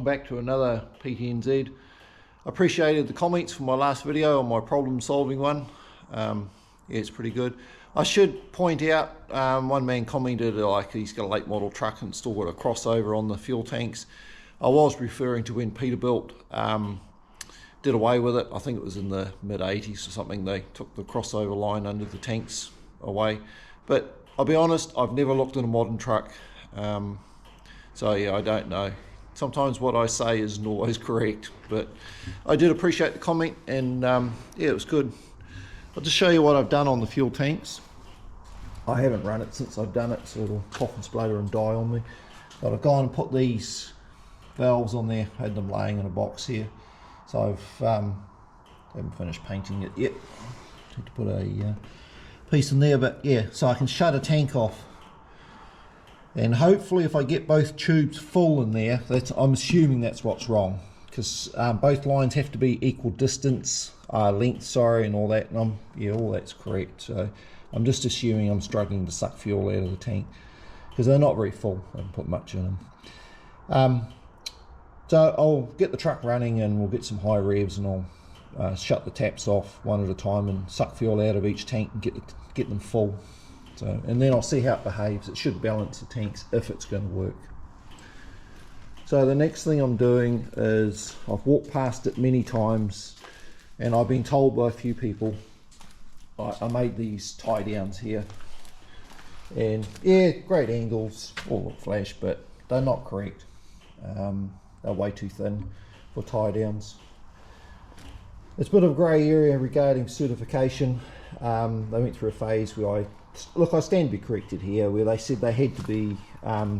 back to another PTNZ. I appreciated the comments from my last video on my problem solving one. Yeah, it's pretty good. I should point out, one man commented like he's got a late model truck and still got a crossover on the fuel tanks. I was referring to when Peterbilt did away with it. I think it was in the mid 80s or something. They took the crossover line under the tanks away. But I'll be honest, I've never looked at a modern truck. So yeah, I don't know. Sometimes what I say isn't always correct, but I did appreciate the comment, and yeah, it was good. I'll just show you what I've done on the fuel tanks. I haven't run it since I've done it, so it'll pop and splutter and die on me. But I've gone and put these valves on there, had them laying in a box here. So I've haven't finished painting it yet. Need to put a piece in there, but yeah, so I can shut a tank off. And hopefully if I get both tubes full in there, I'm assuming that's what's wrong, because both lines have to be equal distance, length, sorry, and all that, and yeah, all that's correct. So I'm just assuming I'm struggling to suck fuel out of the tank, because they're not very full. I haven't put much in them. So I'll get the truck running and we'll get some high revs, and I'll shut the taps off one at a time and suck fuel out of each tank and get them full. So, and then I'll see how it behaves. It should balance the tanks if it's going to work. So the next thing I'm doing is, I've walked past it many times and I've been told by a few people, I made these tie downs here, and yeah, great angles, all look flash, but they're not correct. They're way too thin for tie downs. It's a bit of a grey area regarding certification. They went through a phase where I stand to be corrected here, where they said they had to be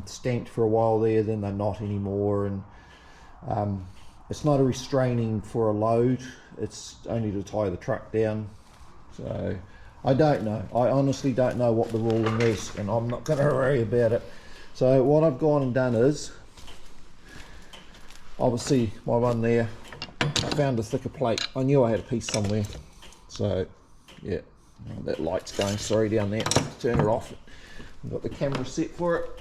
stamped for a while there, then they're not anymore, and it's not a restraining for a load, it's only to tie the truck down. So I don't know, I honestly don't know what the ruling is, and I'm not going to worry about it. So what I've gone and done is, obviously my one there, I found a thicker plate. I knew I had a piece somewhere, so yeah. That light's going, sorry, down there. Turn it off. I've got the camera set for it.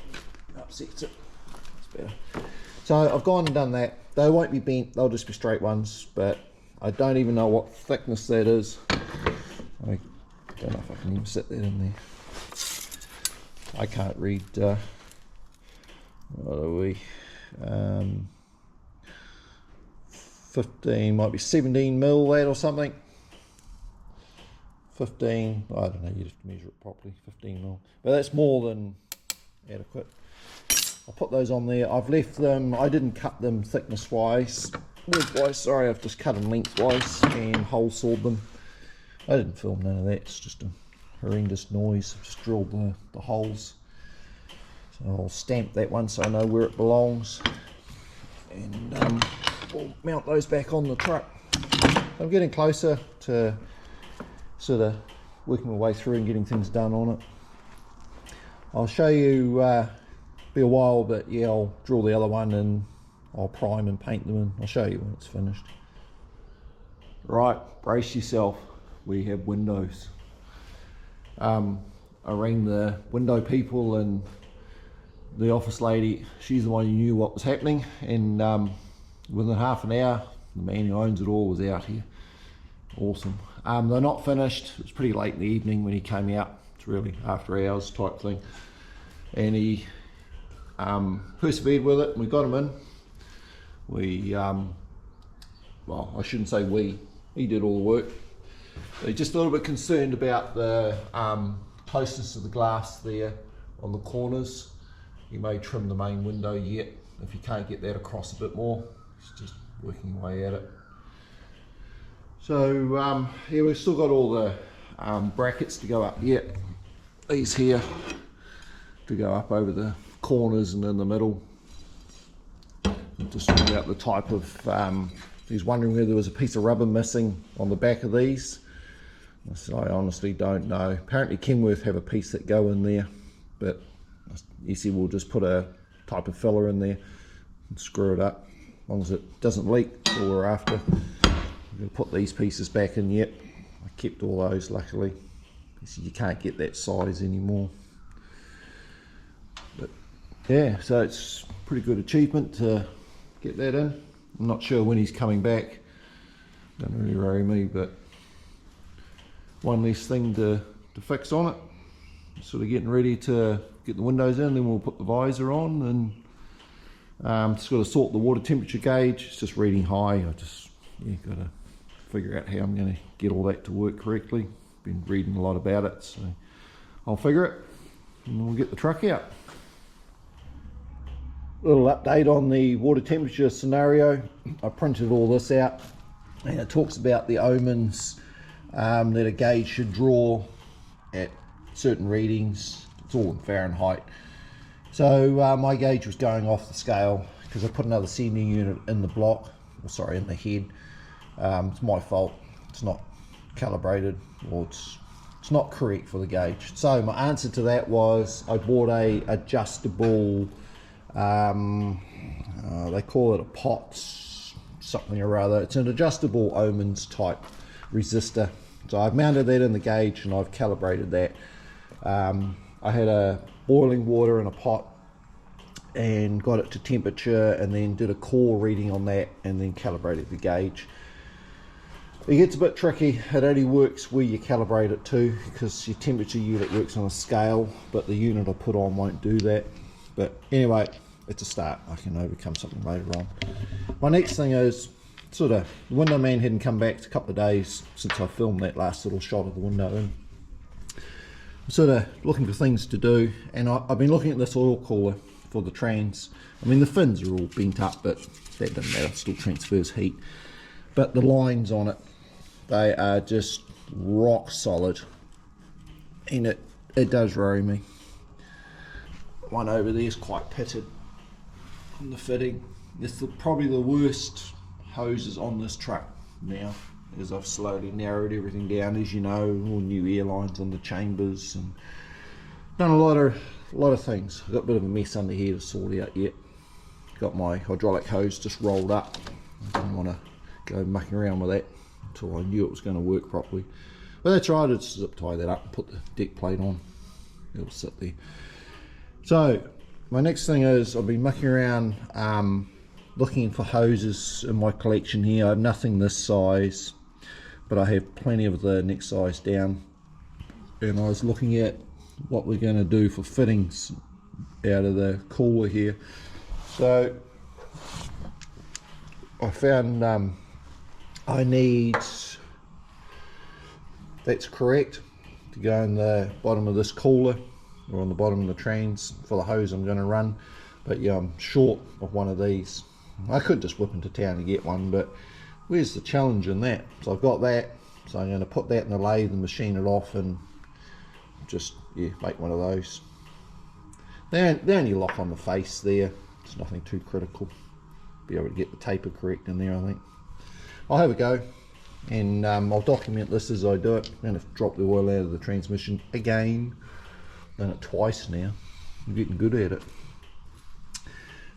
Upsets it. That's better. So I've gone and done that. They won't be bent, they'll just be straight ones, but I don't even know what thickness that is. I don't know if I can even set that in there. I can't read, what are we? 15, might be 17 mil that or something. 15, I don't know, you'd have to measure it properly, 15 mil. But that's more than adequate. I'll put those on there. I've left them, I didn't cut them thickness wise, width-wise, sorry, I've just cut them lengthwise and hole sawed them. I didn't film none of that, it's just a horrendous noise. I've just drilled the holes. So I'll stamp that one so I know where it belongs. And we'll mount those back on the truck. I'm getting closer to sort of working my way through and getting things done on it. I'll show you, be a while, but yeah, I'll drill the other one and I'll prime and paint them, and I'll show you when it's finished. Right, brace yourself, we have windows. I rang the window people, and the office lady, she's the one who knew what was happening, and within half an hour the man who owns it all was out here. Awesome. They're not finished. It was pretty late in the evening when he came out. It's really after hours type thing, and he persevered with it, and we got him in. We well, I shouldn't say we, he did all the work. They're just a little bit concerned about the closeness of the glass there on the corners. He may trim the main window yet if he can't get that across a bit more. He's just working away at it. So yeah, we've still got all the brackets to go up yet. These here to go up over the corners and in the middle. I'm just talking about the type of, he's wondering whether there was a piece of rubber missing on the back of these. I said, I honestly don't know. Apparently Kenworth have a piece that go in there, but he said we'll just put a type of filler in there and screw it up, as long as it doesn't leak. That's all we're after. I'm going to put these pieces back in yet. I kept all those, luckily. He said you can't get that size anymore. But yeah, so it's a pretty good achievement to get that in. I'm not sure when he's coming back. Don't really worry me, but one less thing to fix on it. Sort of getting ready to get the windows in, then we'll put the visor on, and just got to sort the water temperature gauge. It's just reading high. I just got to figure out how I'm going to get all that to work correctly. Been reading a lot about it, so I'll figure it and we'll get the truck out. Little update on the water temperature scenario. I printed all this out, and it talks about the omens that a gauge should draw at certain readings. It's all in Fahrenheit. So my gauge was going off the scale because I put another sending unit in the block, or sorry, in the head. It's my fault. It's not calibrated, or it's not correct for the gauge. So my answer to that was I bought a adjustable, they call it a POTS something or other. It's an adjustable omens type resistor. So I've mounted that in the gauge and I've calibrated that. I had a boiling water in a pot and got it to temperature, and then did a core reading on that, and then calibrated the gauge. It gets a bit tricky. It only works where you calibrate it to, because your temperature unit works on a scale, but the unit I put on won't do that. But anyway, it's a start. I can overcome something later on. My next thing is sort of, the window man hadn't come back. It's a couple of days since I filmed that last little shot of the window in. I'm sort of looking for things to do, and I've been looking at this oil cooler for the trans. I mean, the fins are all bent up, but that doesn't matter, it still transfers heat. But the lines on it, they are just rock solid, and it does worry me. One over there is quite pitted on the fitting. It's probably the worst hoses on this truck now, as I've slowly narrowed everything down. As you know, all new air lines on the chambers, and done a lot of things. I've got a bit of a mess under here to sort out yet. Got my hydraulic hose just rolled up. I didn't want to go mucking around with that until I knew it was going to work properly. But that's right, I'd zip tie that up and put the deck plate on. It'll sit there. So my next thing is, I've been mucking around looking for hoses in my collection here. I have nothing this size, but I have plenty of the next size down. And I was looking at what we're going to do for fittings out of the cooler here. So I found I need, that's correct, to go in the bottom of this cooler, or on the bottom of the trans for the hose I'm going to run. But yeah, I'm short of one of these. I could just whip into town to get one, but where's the challenge in that? So I've got that, so I'm going to put that in the lathe and machine it off, and just make one of those. They only lock on the face there. It's nothing too critical. Be able to get the taper correct in there, I think. I'll have a go, and I'll document this as I do it. I'm going to drop the oil out of the transmission again. Done it twice now. I'm getting good at it.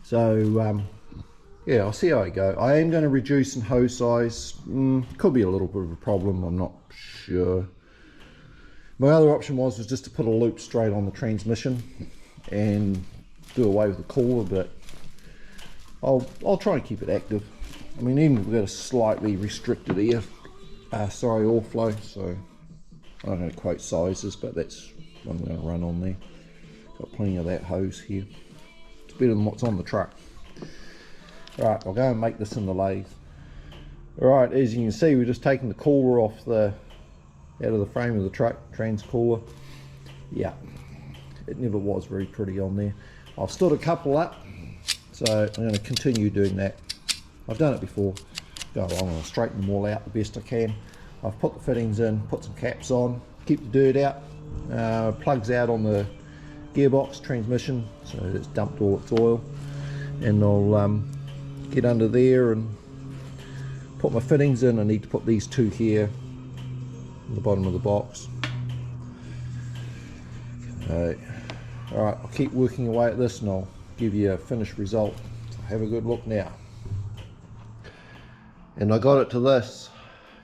So yeah, I'll see how I go. I am going to reduce in hose size. Could be a little bit of a problem, I'm not sure. My other option was just to put a loop straight on the transmission and do away with the cooler, but I'll try and keep it active. I mean, even if we've got a slightly restricted oil flow, so I'm not going to quote sizes, but that's what I'm going to run on there. Got plenty of that hose here. It's better than what's on the truck. Alright, I'll go and make this in the lathe. Alright, as you can see, we're just taking the cooler off out of the frame of the truck, trans cooler. Yeah, it never was very pretty on there. I've stood a couple up, so I'm going to continue doing that. I've done it before. Go along, I'm going to straighten them all out the best I can. I've put the fittings in, put some caps on, keep the dirt out, plugs out on the gearbox transmission, so it's dumped all its oil, and I'll get under there and put my fittings in. I need to put these two here on the bottom of the box. Okay. Alright, I'll keep working away at this and I'll give you a finished result. Have a good look now. And I got it to this.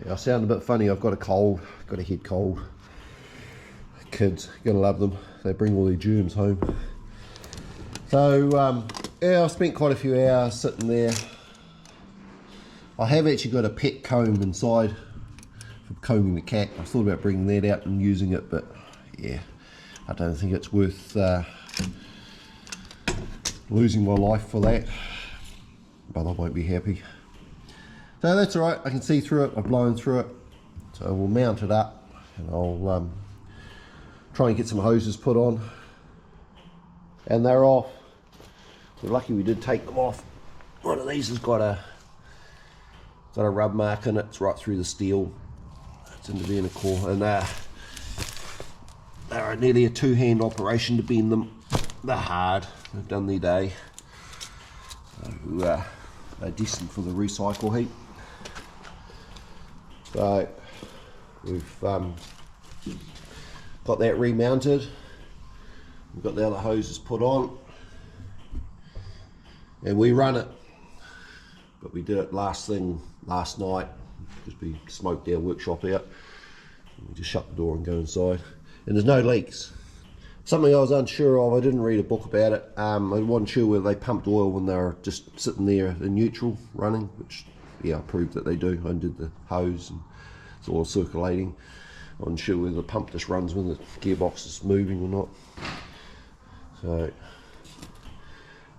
Yeah, I sound a bit funny, I've got a cold, got a head cold. Kids, gotta love them. They bring all their germs home. So yeah, I've spent quite a few hours sitting there I have actually got a pet comb inside for combing the cat. I thought about bringing that out and using it, but yeah, I don't think it's worth losing my life for that, but I won't be happy. So that's alright, I can see through it, I've blown through it, so we'll mount it up and I'll try and get some hoses put on. And they're off. We're lucky we did take them off. One of these has got a rub mark in it. It's right through the steel. It's in the inner core, and they're nearly a two-hand operation to bend them. They're hard. They've done their day. So, they're decent for the recycle heap. So we've got that remounted. We've got the other hoses put on, and we run it. But we did it last night because we smoked our workshop out. We just shut the door and go inside, and there's no leaks. Something I was unsure of, I didn't read a book about it. I wasn't sure whether they pumped oil when they were just sitting there in neutral running, which yeah, I proved that they do. I undid the hose and it's all circulating. I wasn't sure whether the pump just runs when the gearbox is moving or not. So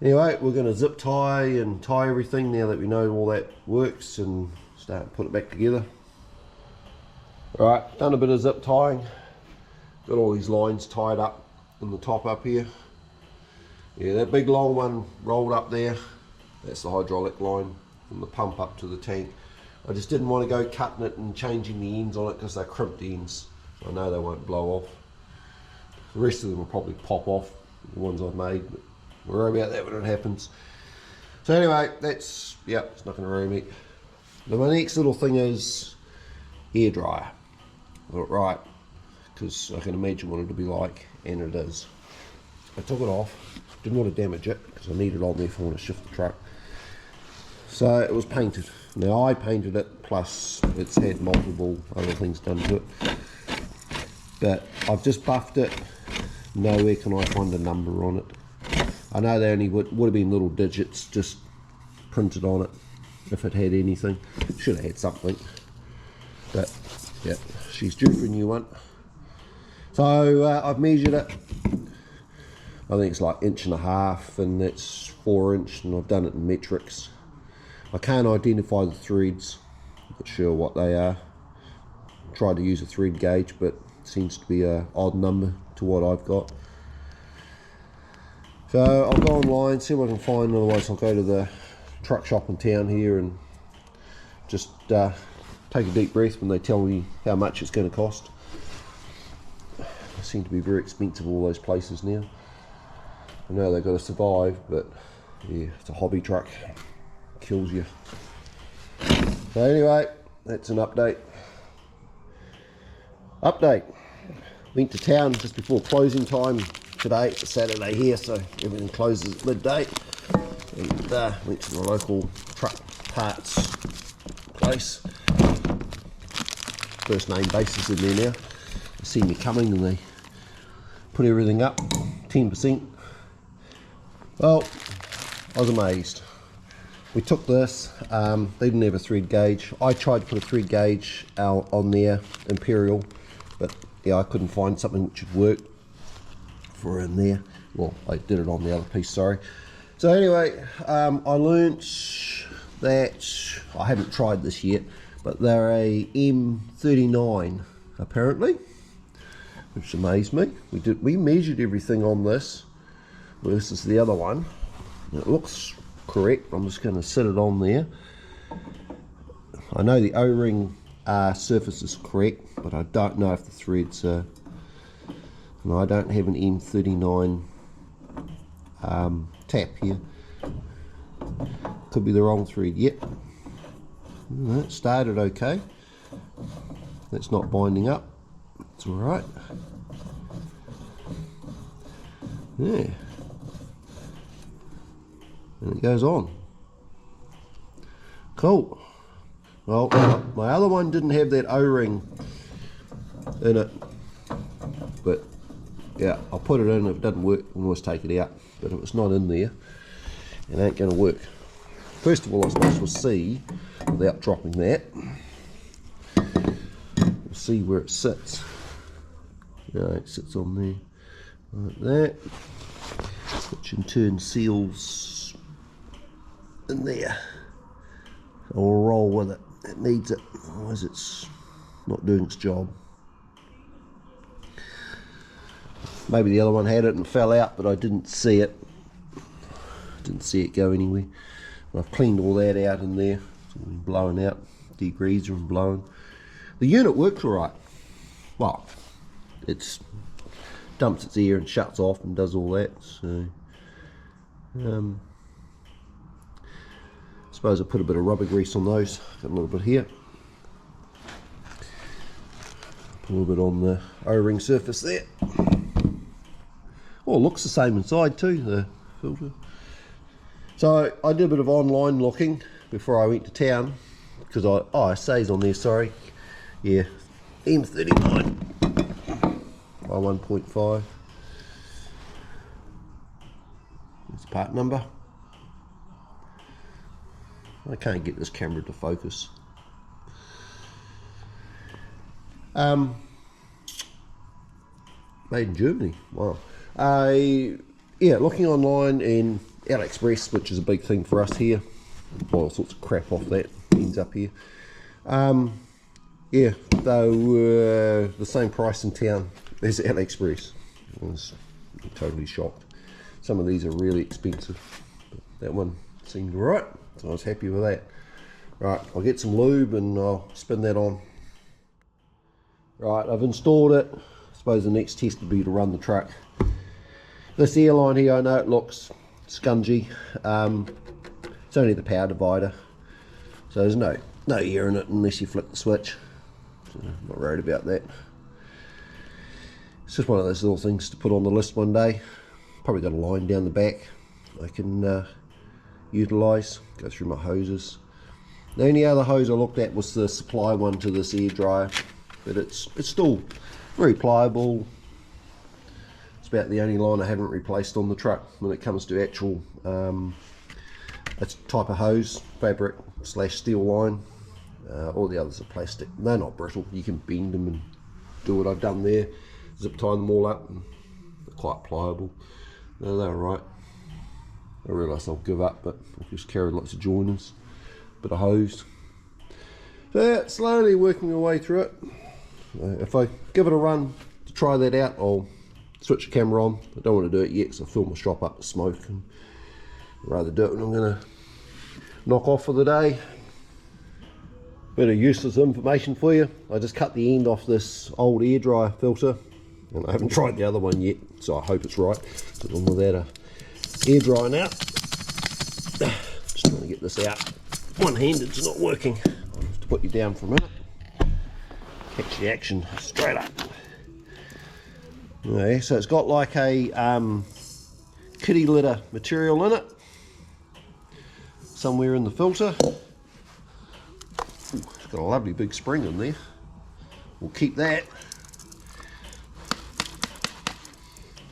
anyway, we're going to zip tie and tie everything now that we know all that works, and start to put it back together. Alright, done a bit of zip tying. Got all these lines tied up in the top up here. Yeah, that big long one rolled up there, that's the hydraulic line from the pump up to the tank. I just didn't want to go cutting it and changing the ends on it because they're crimped ends. I know they won't blow off. The rest of them will probably pop off, the ones I've made, but we'll worry about that when it happens. So anyway, that's, yeah, it's not going to worry me. But my next little thing is air dryer. I thought, right, because I can imagine what it'll be like, and it is. I took it off, didn't want to damage it because I need it on there if I want to shift the truck. So it was painted. Now I painted it, plus it's had multiple other things done to it. But I've just buffed it. Nowhere can I find a number on it. I know they only would have been little digits just printed on it if it had anything. Should have had something. But yeah, she's due for a new one. So I've measured it. I think it's like 1.5 inches and it's 4 inch, and I've done it in metrics. I can't identify the threads, not sure what they are. Tried to use a thread gauge, but it seems to be an odd number to what I've got. So I'll go online, see what I can find, otherwise I'll go to the truck shop in town here and just take a deep breath when they tell me how much it's going to cost. They seem to be very expensive, all those places now. I know they've got to survive, but yeah, it's a hobby truck. Kills you. So anyway, that's an update. Went to town just before closing time today. It's a Saturday here, so everything closes at midday. And went to the local truck parts place. First name basis in there now. They see me coming and they put everything up 10%. Well, I was amazed. We took this, they didn't have a thread gauge. I tried to put a thread gauge out on there, Imperial, but yeah, I couldn't find something which would work for in there. Well, I did it on the other piece, sorry. So anyway, I learnt that, I haven't tried this yet, but they're a M39 apparently, which amazed me. We measured everything on this versus the other one. It looks correct. I'm just going to set it on there. I know the O-ring surface is correct, but I don't know if the threads are, and I don't have an M39 tap here. Could be the wrong thread. Yep, it started okay. That's not binding up. It's alright. Yeah, and it goes on. Cool. Well, my other one didn't have that O-ring in it, but yeah, I'll put it in. If it doesn't work, I'll always take it out, but if it's not in there, it ain't going to work. First of all, I was supposed to see without dropping that. We'll see where it sits. Yeah, it sits on there like that, which in turn seals in there. So we'll roll with it. It needs it, otherwise it's not doing its job. Maybe the other one had it and fell out, but I didn't see it. Didn't see it go anywhere. I've cleaned all that out in there. It's all been blown out, degreaser and blown. The unit works alright. Well, it's dumps its air and shuts off and does all that. So, I suppose I put a bit of rubber grease on those. Got a little bit here. Put a little bit on the O-ring surface there. Oh, it looks the same inside too, the filter. So I did a bit of online looking before I went to town, because it says on there, sorry, yeah, M39 by 1.5. It's part number. I can't get this camera to focus. Made in Germany. Wow. Yeah, looking online in AliExpress, which is a big thing for us here. All sorts of crap off that ends up here. Yeah, they were the same price in town as AliExpress. I was totally shocked. Some of these are really expensive, but that one seemed right, so I was happy with that. Right, I'll get some lube and I'll spin that on. Right, I've installed it. I suppose the next test would be to run the truck. This airline here, I know it looks scungy. It's only the power divider, so there's no air in it unless you flick the switch. So I'm not worried about that. It's just one of those little things to put on the list one day. Probably got a line down the back I can utilise, go through my hoses. The only other hose I looked at was the supply one to this air dryer, but it's still very pliable. It's about the only line I haven't replaced on the truck when it comes to actual type of hose, fabric / steel line. All the others are plastic. They're not brittle. You can bend them and do what I've done there. Zip tie them all up, and they're quite pliable. No, they're alright. I realise I'll give up, but I've just carried lots of joiners, bit of hose. So yeah, slowly working my way through it. If I give it a run to try that out, I'll switch the camera on. I don't want to do it yet because I fill my shop up with smoke, and I'd rather do it when I'm going to knock off for the day. Bit of useless information for you. I just cut the end off this old air dryer filter, and I haven't tried the other one yet, so I hope it's right, because I'm without a air dryer now. Just trying to get this out. One-handed, it's not working. I'll have to put you down for a minute. Catch the action straight up. Okay, so it's got like a kitty litter material in it, somewhere in the filter. Ooh, it's got a lovely big spring in there. We'll keep that.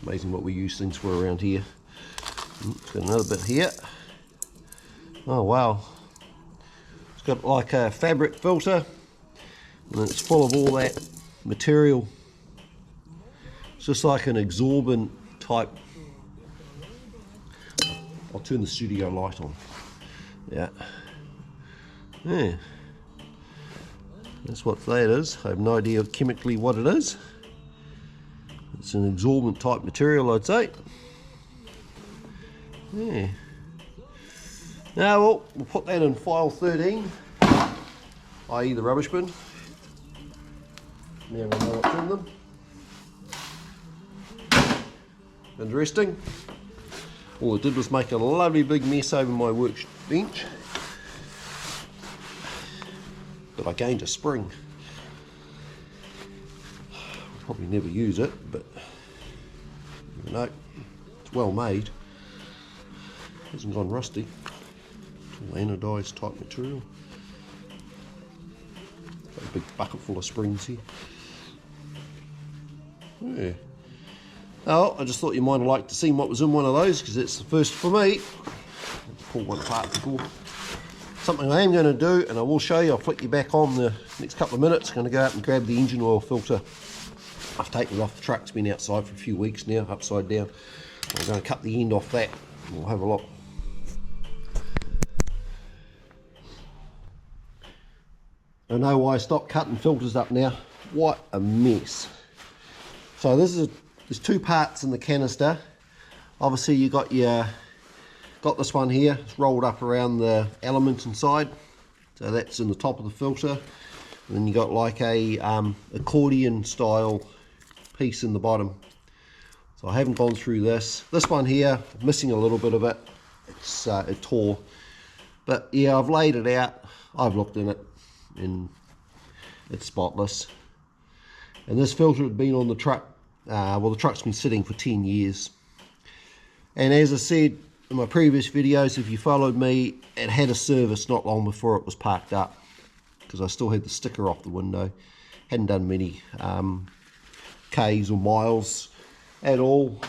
Amazing what we use things for around here. It's got another bit here. Oh wow. It's got like a fabric filter, and it's full of all that material. It's just like an absorbent type. I'll turn the studio light on. Yeah. Yeah. That's what that is. I have no idea chemically what it is. It's an absorbent type material, I'd say. Yeah. Now, well, we'll put that in file 13, i.e. the rubbish bin. Now we know what's in them. Interesting. All it did was make a lovely big mess over my workbench. But I gained a spring. I'll probably never use it, but you know, it's well made. Hasn't gone rusty. It's all anodized type material. Got a big bucket full of springs here. Yeah. Oh, I just thought you might have liked to see what was in one of those, because it's the first for me. Let's pull one apart before. something I am going to do, and I will show you, I'll flick you back on the next couple of minutes. I'm going to go out and grab the engine oil filter. I've taken it off the truck, it's been outside for a few weeks now, upside down. I'm going to cut the end off that, and we'll have a look. I know why I stopped cutting filters up now. What a mess. So there's two parts in the canister. Obviously you got this one here, it's rolled up around the element inside. So that's in the top of the filter. And then you got like a accordion style piece in the bottom. So I haven't gone through this. This one here, missing a little bit of it. It tore. But yeah, I've laid it out. I've looked in it and it's spotless. And this filter had been on the truck. Well, the truck's been sitting for 10 years. And as I said in my previous videos, if you followed me, it had a service not long before it was parked up, because I still had the sticker off the window. Hadn't done many Ks or miles at all,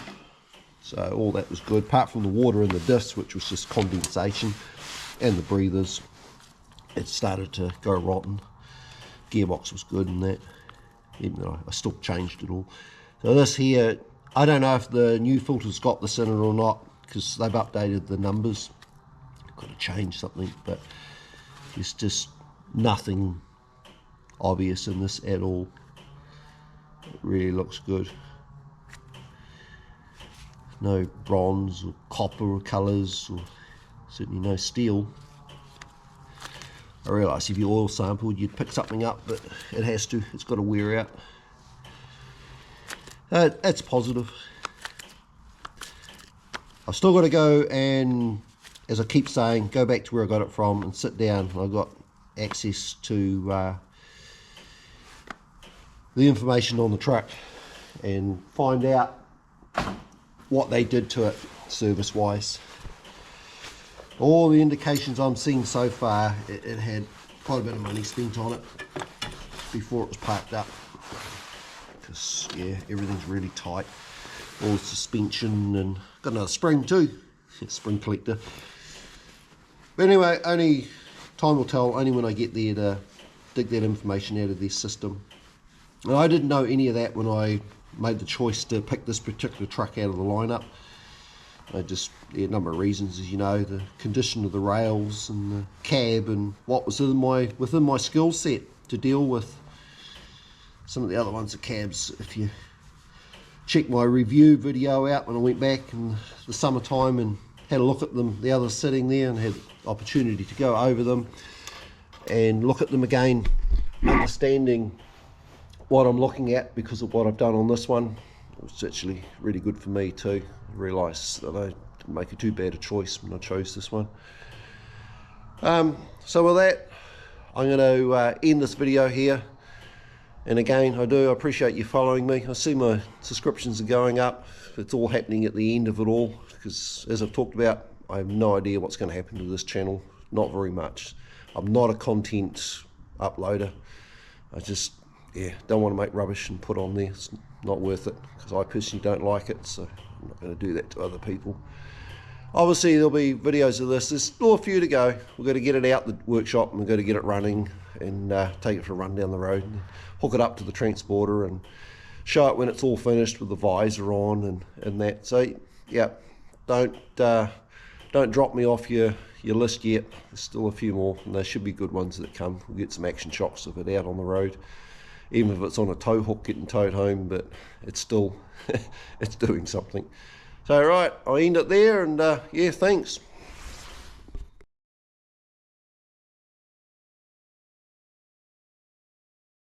so all that was good, apart from the water in the discs, which was just condensation, and the breathers. It started to go rotten. Gearbox was good and that, even though I still changed it all. So this here, I don't know if the new filter's got this in it or not, because they've updated the numbers. Got to change something, but there's just nothing obvious in this at all. It really looks good. No bronze or copper colours, or certainly no steel. I realise if you oil sampled you'd pick something up, but it has to, it's got to wear out. That's positive. I've still got to go and, as I keep saying, go back to where I got it from and sit down. I've got access to the information on the truck and find out what they did to it service wise. All the indications I'm seeing so far, it had quite a bit of money spent on it before it was parked up, because yeah, everything's really tight, all the suspension, and got another spring too, spring collector. But anyway, only time will tell, only when I get there to dig that information out of their system. And I didn't know any of that when I made the choice to pick this particular truck out of the lineup. I just, a number of reasons, as you know, the condition of the rails and the cab and what was within my skill set to deal with. Some of the other ones are cabs. If you check my review video out when I went back in the summertime and had a look at them, the others sitting there, and had opportunity to go over them and look at them again, understanding what I'm looking at because of what I've done on this one. It was actually really good for me too. I realised that I didn't make too bad a choice when I chose this one. So with that, I'm going to end this video here. And again, I appreciate you following me. I see my subscriptions are going up. It's all happening at the end of it all, because as I've talked about, I have no idea what's going to happen to this channel. Not very much. I'm not a content uploader. I just don't want to make rubbish and put on there. It's not worth it, because I personally don't like it, so I'm not going to do that to other people. Obviously there'll be videos of this. There's still a few to go. We've got to get it out the workshop and we've got to get it running and take it for a run down the road and hook it up to the transporter and show it when it's all finished with the visor on and that. So yeah, don't drop me off your list yet. There's still a few more, and there should be good ones that come. We'll get some action shots of it out on the road, even if it's on a tow hook getting towed home, but it's still it's doing something. So right, I'll end it there, and yeah, thanks.